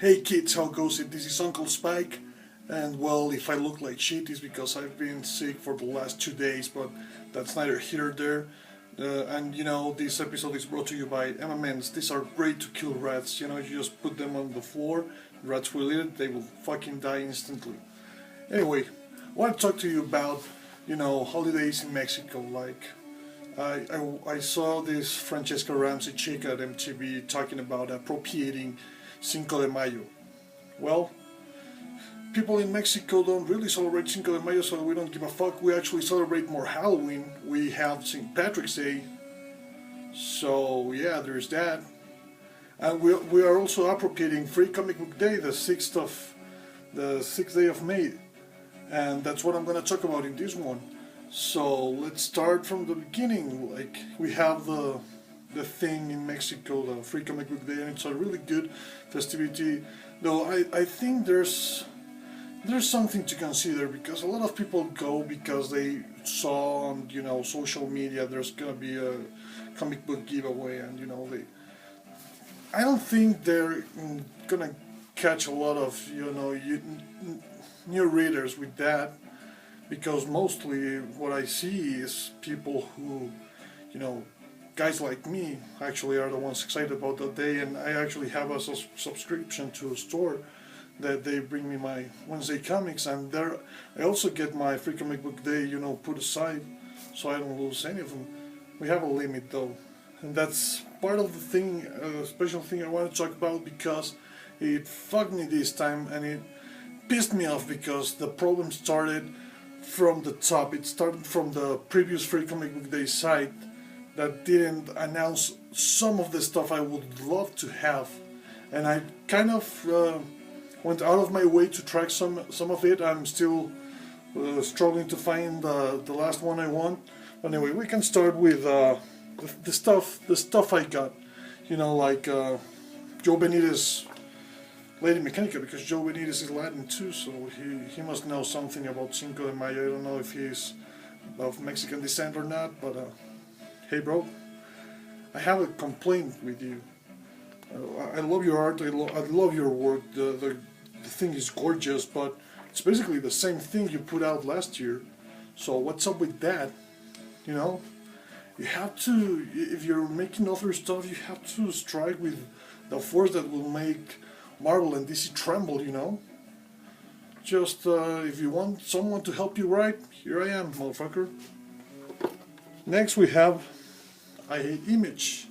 Hey kids, how goes it? This is Uncle Spike, and well, if I look like shit, it's because I've been sick for the last 2 days, but that's neither here nor there. And this episode is brought to you by MMNs. These are great to kill rats. You just put them on the floor, rats will eat it, they will fucking die instantly. Anyway, I want to talk to you about, holidays in Mexico. Like, I saw this Francesca Ramsey chick at MTV talking about appropriating Cinco de Mayo. Well, people in Mexico don't really celebrate Cinco de Mayo, so we don't give a fuck. We actually celebrate more Halloween. We have St. Patrick's Day. So yeah, there's that. And we are also appropriating Free Comic Book Day, the sixth day of May. And that's what I'm gonna talk about in this one. So let's start from the beginning. Like, we have the thing in Mexico, the Free Comic Book Day, and it's a really good festivity. Though I think there's something to consider, because a lot of people go because they saw on social media there's gonna be a comic book giveaway, and I don't think they're gonna catch a lot of new readers with that, because mostly what I see is people who guys like me actually are the ones excited about that day, and I actually have a subscription to a store that they bring me my Wednesday comics, and there I also get my Free Comic Book Day put aside, so I don't lose any of them. We have a limit though, and that's part of the thing, special thing I want to talk about, because it fucked me this time, and it pissed me off because the problem started from the top. It started from the previous Free Comic Book Day site that didn't announce some of the stuff I would love to have, and I kind of went out of my way to track some of it. I'm still struggling to find the last one I want. Anyway, we can start with the stuff I got. Like Joe Benitez Lady Mechanica, because Joe Benitez is Latin too, so he must know something about Cinco de Mayo. I don't know if he's of Mexican descent or not, but hey bro, I have a complaint with you. I love your art, I love your work, the thing is gorgeous, but it's basically the same thing you put out last year, so what's up with that? You have to, if you're making other stuff, you have to strike with the force that will make Marvel and DC tremble, Just, if you want someone to help you write, here I am, motherfucker. Next we have I Hate Image.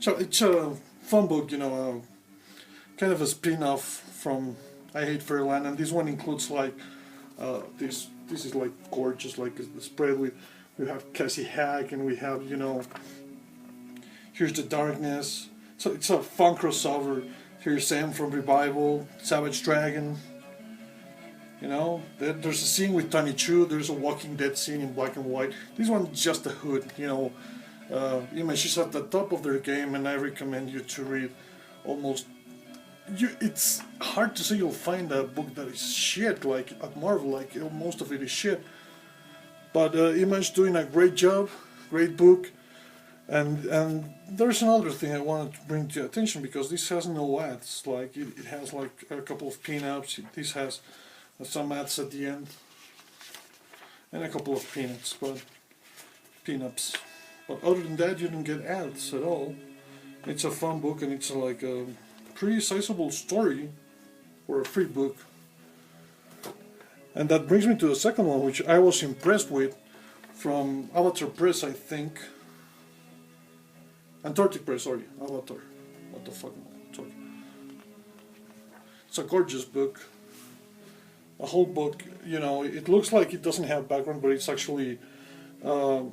So it's a fun book, kind of a spin-off from I Hate Fairyland, and this one includes like this is like gorgeous, like the spread we have Cassie Hack, and we have Here's the Darkness. So it's a fun crossover. Here's Sam from Revival, Savage Dragon. There's a scene with Tony Chu. There's a Walking Dead scene in black and white. This one's just a hood. Image is at the top of their game, and I recommend you to read almost. It's hard to say you'll find a book that is shit like at Marvel. Like most of it is shit. But Image doing a great job, great book. And there's another thing I wanted to bring to your attention, because this has no ads. Like it has like a couple of pin-ups. This has some ads at the end, and a couple of pin-ups. But other than that, you don't get ads at all. It's a fun book, and it's like a pretty sizable story for a free book. And that brings me to the second one, which I was impressed with, from Avatar Press, I think. Antarctic Press, sorry, Avatar. What the fuck am I talking? It's a gorgeous book. A whole book, it looks like it doesn't have background, but it's actually, a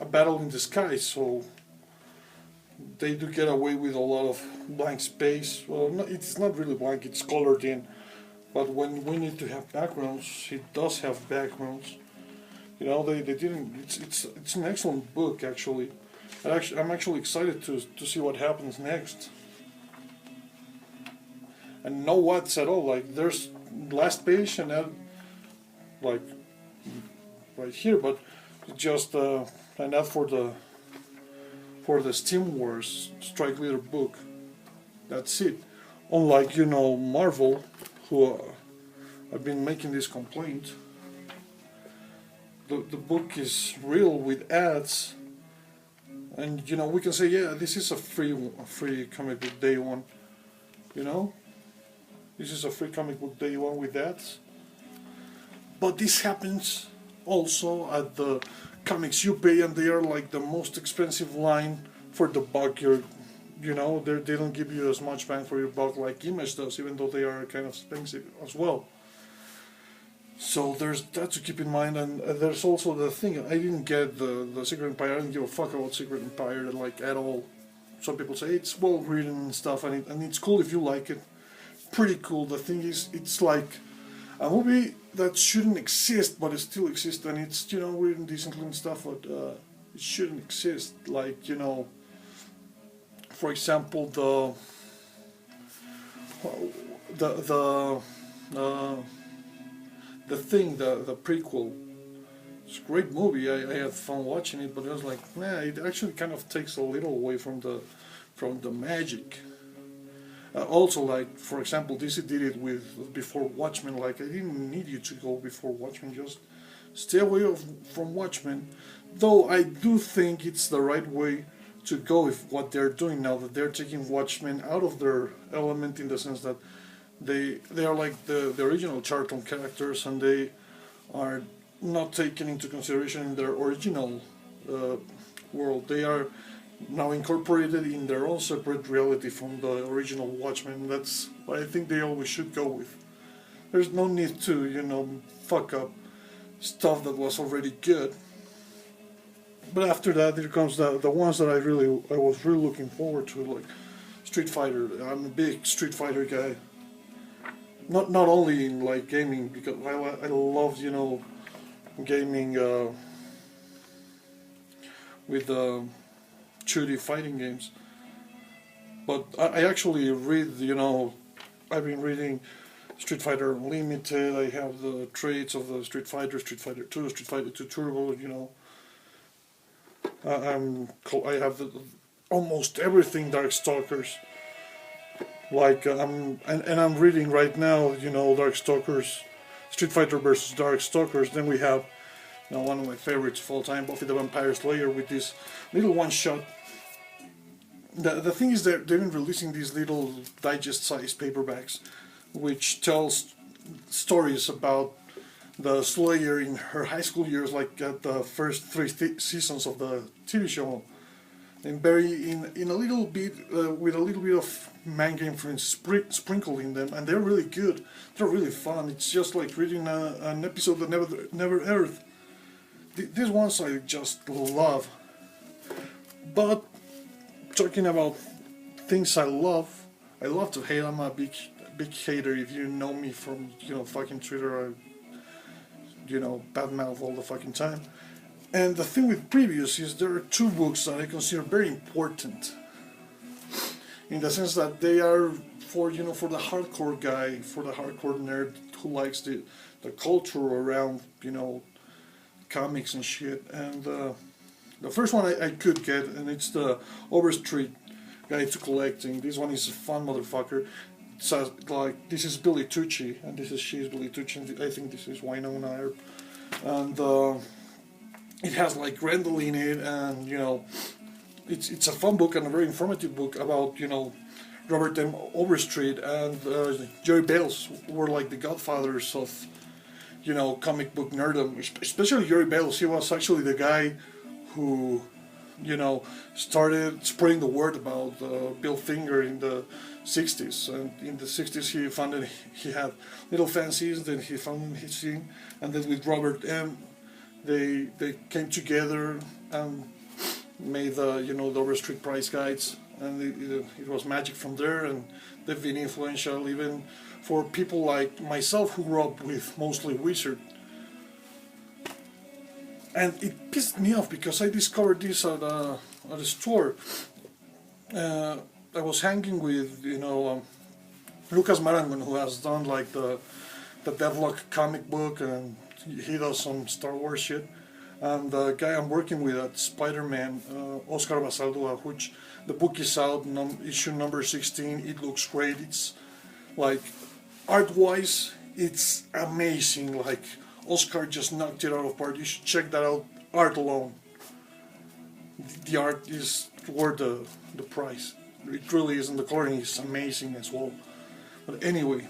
battle in the sky, so they do get away with a lot of blank space. Well, no, it's not really blank, it's colored in, but when we need to have backgrounds, it does have backgrounds. They didn't, it's an excellent book, actually. I'm actually excited to see what happens next. And no what's at all. Like, there's last page and that, like right here, but just an ad for the Steam Wars Strike Leader book. That's it. Unlike, Marvel, who have been making this complaint. The book is real with ads, and we can say, yeah, this is a free comic book day one. This is a free comic book day one with ads. But this happens also at the comics you pay, and they are like the most expensive line for the buck. They don't give you as much bang for your buck like Image does, even though they are kind of expensive as well. So there's that to keep in mind, and there's also the thing, I didn't get the Secret Empire. I didn't give a fuck about Secret Empire like at all. Some people say it's well written and stuff, and it's cool if you like it. Pretty cool. The thing is, it's like a movie that shouldn't exist, but it still exists, and it's written decently and stuff, but it shouldn't exist. Like for example, the thing, the prequel. It's a great movie. I had fun watching it, but I was like, nah, it actually kind of takes a little away from the magic. Also, like, for example, DC did it with Before Watchmen. Like, I didn't need you to go before Watchmen, just stay away from Watchmen. Though I do think it's the right way to go with what they're doing now, that they're taking Watchmen out of their element, in the sense that they are like the original Charlton characters, and they are not taken into consideration in their original world. They are now incorporated in their own separate reality from the original Watchmen. That's what I think they always should go with. There's no need to, fuck up stuff that was already good. But after that, there comes the ones that I was really looking forward to, like Street Fighter. I'm a big Street Fighter guy. Not only in like gaming, because I love gaming with 2D fighting games. But I actually read, I've been reading Street Fighter Unlimited. I have the traits of the Street Fighter 2, Street Fighter 2 Turbo. I have almost everything Darkstalkers. Like I'm reading right now, Darkstalkers, Street Fighter versus Darkstalkers. Then we have, one of my favorites of all time, Buffy the Vampire Slayer, with this little one shot. The thing is that they've been releasing these little digest-sized paperbacks, which tells stories about the Slayer in her high school years, like at the first 3 seasons of the TV show, and very in a little bit with a little bit of manga influence sprinkled in them, and they're really good. They're really fun. It's just like reading an episode that never aired. These ones I just love. But talking about things I love to hate. I'm a big hater. If you know me from fucking Twitter, I badmouth all the fucking time. And the thing with Previous is there are 2 books that I consider very important, in the sense that they are for the hardcore guy, for the hardcore nerd who likes the culture around comics and shit. And the first one I could get, and it's the Overstreet Guide to Collecting. This one is a fun motherfucker. So like, this is Billy Tucci, and she's Billy Tucci, and I think this is Winona Earp. And it has like Grendel in it, and it's a fun book and a very informative book about Robert M. Overstreet and Jerry Bales were like the godfathers of comic book nerdom, especially Jerry Bales. He was actually the guy who started spreading the word about Bill Finger in the 60s. And in the 60s he had little fancies, then he found his scene, and then with Robert M. they came together and made the Overstreet price guides, and it was magic from there, and they've been influential even for people like myself who grew up with mostly Wizard. And it pissed me off because I discovered this at a store. I was hanging with Lucas Marangon, who has done like the Deadlock comic book, and he does some Star Wars shit. and the guy I'm working with at Spider-Man, Oscar Basaldua, which the book is out, issue number 16. It looks great. It's like art-wise, it's amazing. Like Oscar just knocked it out of park. You should check that out. Art alone, the art is worth the price. It really is, and the coloring is amazing as well. But anyway,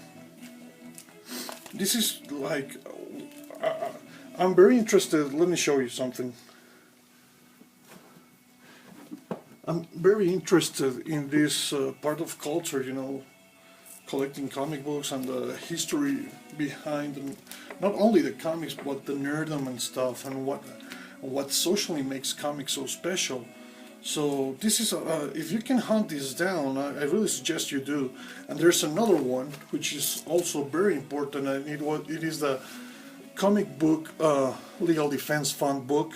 this is like I'm very interested. Let me show you something. I'm very interested in this part of culture, you know, collecting comic books and the history behind them. Not only the comics, but the nerdom and stuff, and what socially makes comics so special. So this is if you can hunt this down, I really suggest you do. And there's another one which is also very important, and it is the comic book legal defense fund book.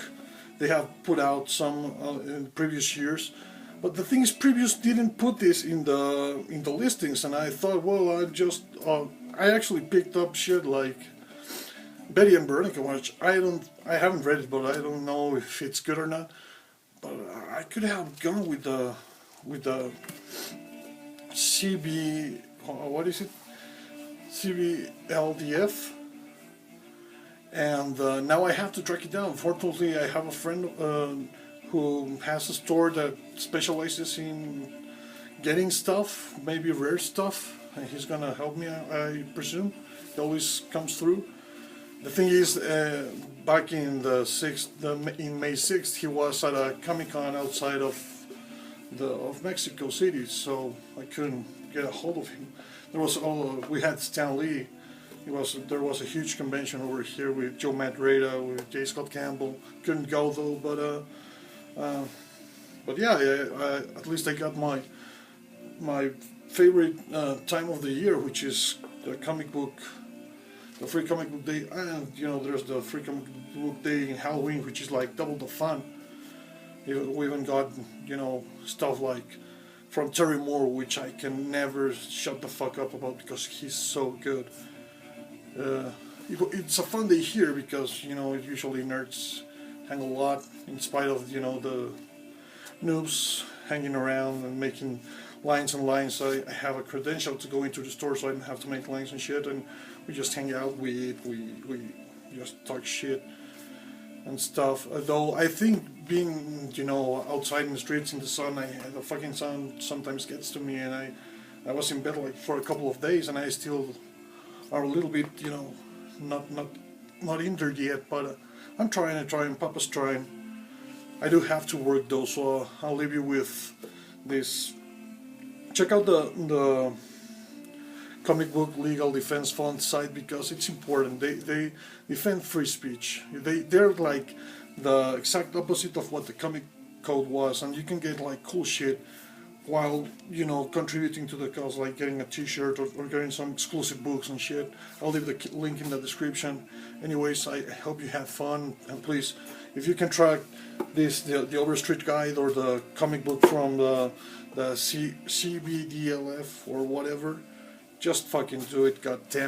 They have put out some in previous years, but the thing is, previous didn't put this in the listings, and I thought, well, I actually picked up shit like Betty and Veronica, which I haven't read it, but I don't know if it's good or not. But I could have gone with the CB, what is it? CBLDF, and now I have to track it down. Fortunately, I have a friend who has a store that specializes in getting stuff, maybe rare stuff, and he's gonna help me, I presume. He always comes through. The thing is, back in in May 6th, he was at a Comic-Con outside of Mexico City, so I couldn't get a hold of him. We had Stan Lee. There was a huge convention over here with Joe Matreda, with J. Scott Campbell. Couldn't go though, but yeah, at least I got my favorite time of the year, which is the free comic book day, and you know, there's the free comic book day in Halloween, which is like double the fun. We even got, you know, stuff like from Terry Moore, which I can never shut the fuck up about because he's so good. It's a fun day here because, you know, usually nerds hang a lot, in spite of, you know, the noobs hanging around and making lines and lines. I have a credential to go into the store, so I don't have to make lines and shit, and we just hang out, we eat, we just talk shit and stuff. Though I think being, you know, outside in the streets in the sun, the fucking sun sometimes gets to me, and I was in bed like for a couple of days, and I still are a little bit, you know, not injured yet, but I'm trying, Papa's trying. I do have to work though, so I'll leave you with this. Check out the Comic Book Legal Defense Fund site because it's important. They defend free speech. They're like the exact opposite of what the comic code was, and you can get like cool shit while, you know, contributing to the cause, like getting a t-shirt or getting some exclusive books and shit. I'll leave the link in the description. Anyways, I hope you had fun, and please, if you can track this, the Overstreet Guide or the comic book from the CBDLF or whatever, just fucking do it, goddamn.